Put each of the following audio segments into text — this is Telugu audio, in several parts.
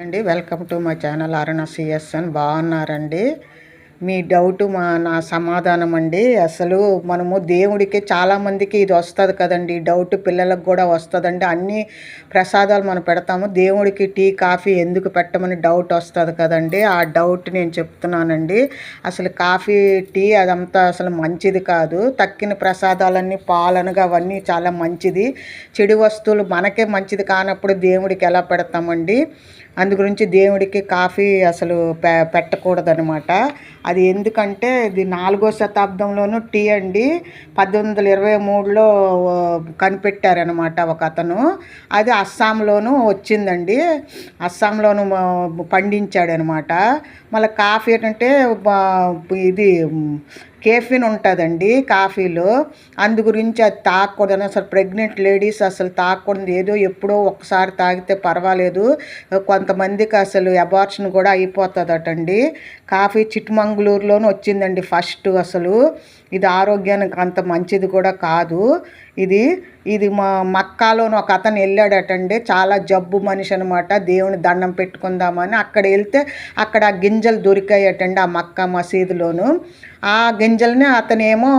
అండి welcome to my channel Aruna CSN. బాగున్నారండి? మీ డౌట్ నా సమాధానం అండి. అసలు మనము దేవుడికి చాలామందికి ఇది వస్తుంది కదండి, డౌట్ పిల్లలకు కూడా వస్తుందండి. అన్ని ప్రసాదాలు మనం పెడతాము, దేవుడికి టీ కాఫీ ఎందుకు పెట్టమని డౌట్ వస్తుంది కదండి. ఆ డౌట్ నేను చెప్తున్నానండి. అసలు కాఫీ టీ అదంతా అసలు మంచిది కాదు. తక్కిన ప్రసాదాలన్నీ పాలనగా అవన్నీ చాలా మంచిది. చెడు వస్తువులు మనకే మంచిది కానప్పుడు దేవుడికి ఎలా పెడతామండి? అందు గురించి దేవుడికి కాఫీ అసలు పెట్టకూడదనమాట. అది ఎందుకంటే ఇది 4వ శతాబ్దంలోనూ టీ అండి. 1823లో కనిపెట్టారనమాట ఒక అతను. అది అస్సాంలోనూ వచ్చిందండి, అస్సాంలోను పండించాడనమాట. మళ్ళీ కాఫీ ఏంటంటే ఇది కేఫిన్ ఉంటుందండి కాఫీలో. అందు గురించి అది తాగకూడదు. అసలు ప్రెగ్నెంట్ లేడీస్ అసలు తాగకూడదు. ఏదో ఎప్పుడో ఒకసారి తాగితే పర్వాలేదు, కొంతమందికి అసలు అబార్షన్ కూడా అయిపోతుందటండి. కాఫీ చిట్మంగళూరులోనూ వచ్చిందండి ఫస్ట్. అసలు ఇది ఆరోగ్యానికి అంత మంచిది కూడా కాదు. ఇది మా మక్కాలోని ఒక అతను వెళ్ళాడటండి, చాలా జబ్బు మనిషి అనమాట. దేవుని దండం పెట్టుకుందామని అక్కడ వెళ్తే అక్కడ గింజలు దొరికాయటండి ఆ మక్కా మసీదులోను. ఆ గింజల్ని అతనేమో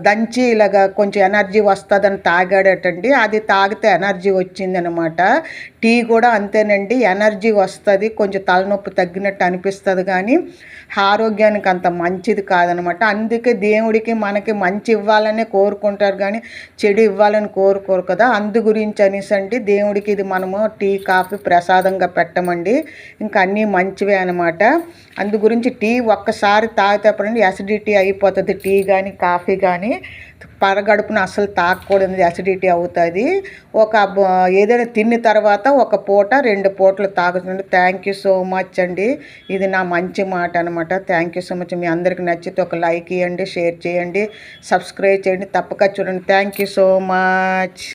దంచి ఇలాగ కొంచెం ఎనర్జీ వస్తుందని తాగాడటండి. అది తాగితే ఎనర్జీ వచ్చిందనమాట. టీ కూడా అంతేనండి, ఎనర్జీ వస్తుంది, కొంచెం తలనొప్పి తగ్గినట్టు అనిపిస్తుంది, కానీ ఆరోగ్యానికి అంత మంచిది కాదనమాట. అందుకే దేవుడికి మనకి మంచి ఇవ్వాలనే కోరుకుంటారు, కానీ చెడు ఇవ్వాలని కోరుకోరు కదా. అందు గురించి అనేసి అండి దేవుడికి ఇది మనము టీ కాఫీ ప్రసాదంగా పెట్టమండి. ఇంకా అన్నీ మంచివే అనమాట. అందు గురించి టీ ఒక్కసారి తాగితేపడండి యాసిడిటీ అయిపోతుంది. టీ కానీ కాఫీ కానీ పరగడుపున అస్సలు తాగకూడదు, యాసిడిటీ అవుతుంది. ఏదైనా తిన్న తర్వాత ఒక పూట 2 పూటలు తాగుతుంది. థ్యాంక్ యూ సో మచ్ అండి. ఇది నా మంచి మాట అనమాట. Thank you so much. మీ అందరికి నచ్చితే ఒక లైక్ ఇవ్వండి, షేర్ చేయండి, సబ్స్క్రైబ్ చేయండి, తప్పక చూడండి. Thank you so much.